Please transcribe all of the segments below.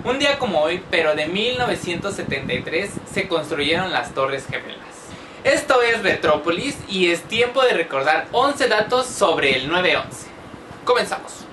Un día como hoy, pero de 1973, se construyeron las Torres Gemelas. Esto es Retrópolis y es tiempo de recordar 11 datos sobre el 9/11. Comenzamos.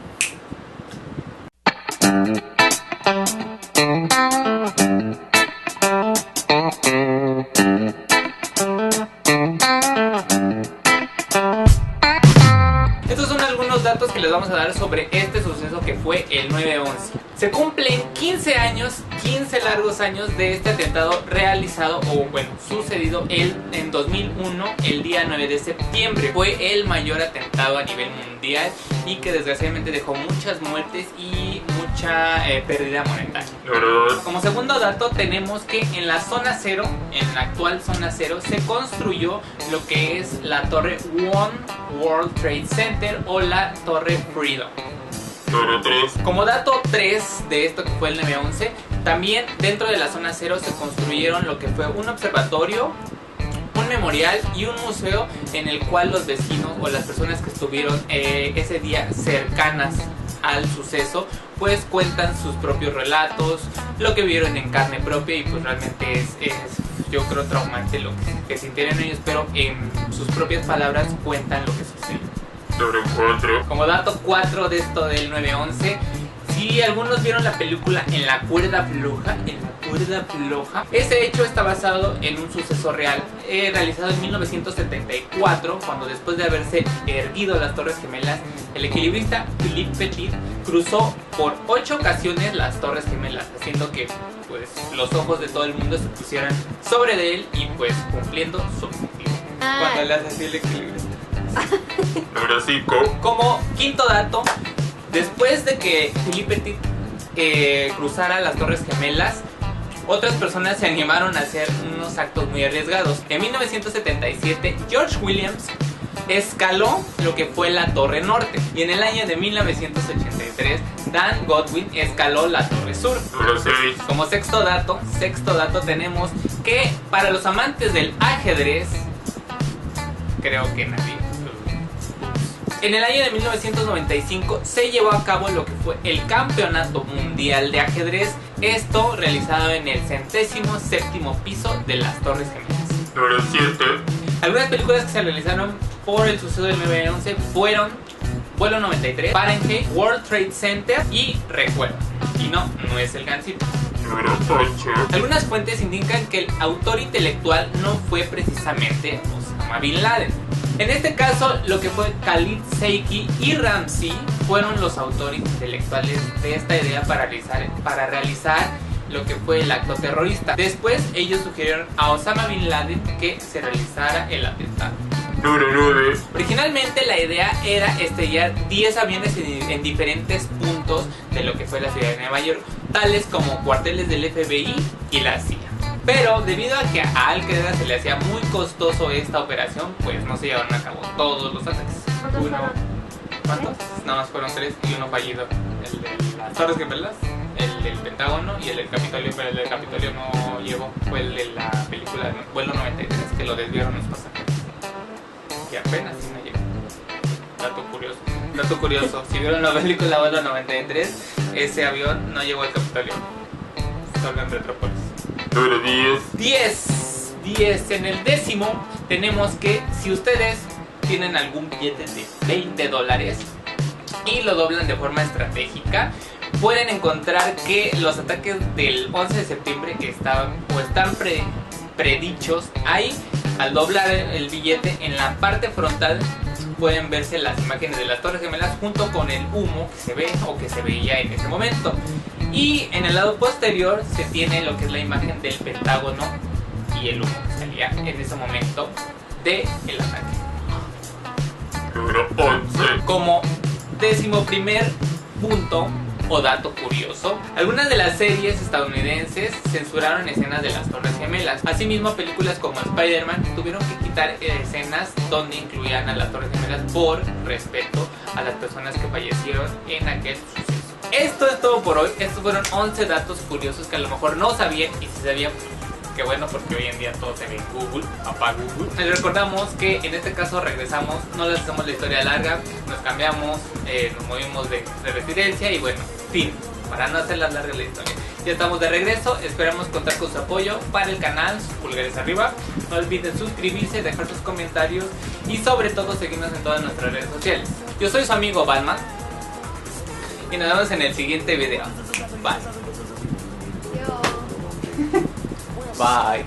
Estos son algunos datos que les vamos a dar sobre este suceso que fue el 9/11. Se cumplen 15 años, 15 largos años de este atentado realizado, o bueno, sucedido en 2001, el día 9 de septiembre. Fue el mayor atentado a nivel mundial y que desgraciadamente dejó muchas muertes y mucha pérdida monetaria. Como segundo dato tenemos que en la zona 0, en la actual zona 0, se construyó lo que es la torre One World Trade Center o la torre Freedom. Como dato 3 de esto que fue el 9/11, también dentro de la zona 0 se construyeron lo que fue un observatorio, un memorial y un museo en el cual los vecinos o las personas que estuvieron ese día cercanas al suceso pues cuentan sus propios relatos, lo que vieron en carne propia, y pues realmente es yo creo traumante lo que sintieron ellos, pero en sus propias palabras cuentan lo que sucedió. Como dato 4 de esto del 9/11, si algunos vieron la película En la cuerda floja, ese hecho está basado en un suceso real realizado en 1974, cuando después de haberse erguido las Torres Gemelas, el equilibrista Philippe Petit cruzó por 8 ocasiones las Torres Gemelas, haciendo que pues los ojos de todo el mundo se pusieran sobre de él y pues cumpliendo su objetivo. Cuando le hace así el equilibrista. Como quinto dato, después de que Philippe Petit cruzara las Torres Gemelas, otras personas se animaron a hacer unos actos muy arriesgados. En 1977, George Williams escaló lo que fue la Torre Norte, y en el año de 1983 Dan Godwin escaló la Torre Sur. Como sexto dato tenemos que para los amantes del ajedrez, creo que nadie, en el año de 1995 se llevó a cabo lo que fue el Campeonato Mundial de Ajedrez, esto realizado en el 107º piso de las Torres Gemelas. Algunas películas que se realizaron por el suceso del 9/11 fueron Vuelo 93, Fahrenheit, World Trade Center y Recuerdo. Y no es el Gancito. Algunas fuentes indican que el autor intelectual no fue precisamente Osama Bin Laden. En este caso, lo que fue Khalid Sheikh y Ramzi fueron los autores intelectuales de esta idea para realizar lo que fue el acto terrorista. Después, ellos sugirieron a Osama Bin Laden que se realizara el atentado. Originalmente la idea era estrellar 10 aviones en diferentes puntos de lo que fue la ciudad de Nueva York, tales como cuarteles del FBI y la CIA. Pero debido a que a Al Qaeda se le hacía muy costoso esta operación, pues no se llevaron a cabo todos los ataques. ¿Cuántos? Nada más fueron 3 y uno fallido. El de las Torres Gemelas, el del Pentágono y el del Capitolio, pero el del Capitolio no llegó. Fue el de la película de Vuelo 93, que lo desviaron los pasajeros. Y apenas sí me llegó. Dato curioso, si vieron la película Vuelo 93, ese avión no llegó al Capitolio. Solo en Retrópolis. 10. En el décimo tenemos que si ustedes tienen algún billete de $20 y lo doblan de forma estratégica, pueden encontrar que los ataques del 11 de septiembre están predichos ahí. Al doblar el billete, en la parte frontal pueden verse las imágenes de las Torres Gemelas junto con el humo que se ve o que se veía en ese momento. Y en el lado posterior se tiene lo que es la imagen del Pentágono y el humo que salía en ese momento del ataque. Como 11º punto o dato curioso, algunas de las series estadounidenses censuraron escenas de las Torres Gemelas. Asimismo, películas como Spider-Man tuvieron que quitar escenas donde incluían a las Torres Gemelas por respeto a las personas que fallecieron en aquel suceso. Esto es todo por hoy. Estos fueron 11 datos curiosos que a lo mejor no sabían, y si sabían, qué bueno, porque hoy en día todo se ve en Google, papá Google. Les recordamos que en este caso regresamos, no les hacemos la historia larga, nos cambiamos, nos movimos de residencia y bueno, fin. para no hacerlas larga la historia. Ya estamos de regreso, esperamos contar con su apoyo para el canal, sus pulgares arriba. No olviden suscribirse, dejar sus comentarios y sobre todo seguirnos en todas nuestras redes sociales. Yo soy su amigo Batman y nos vemos en el siguiente video. Bye. Bye.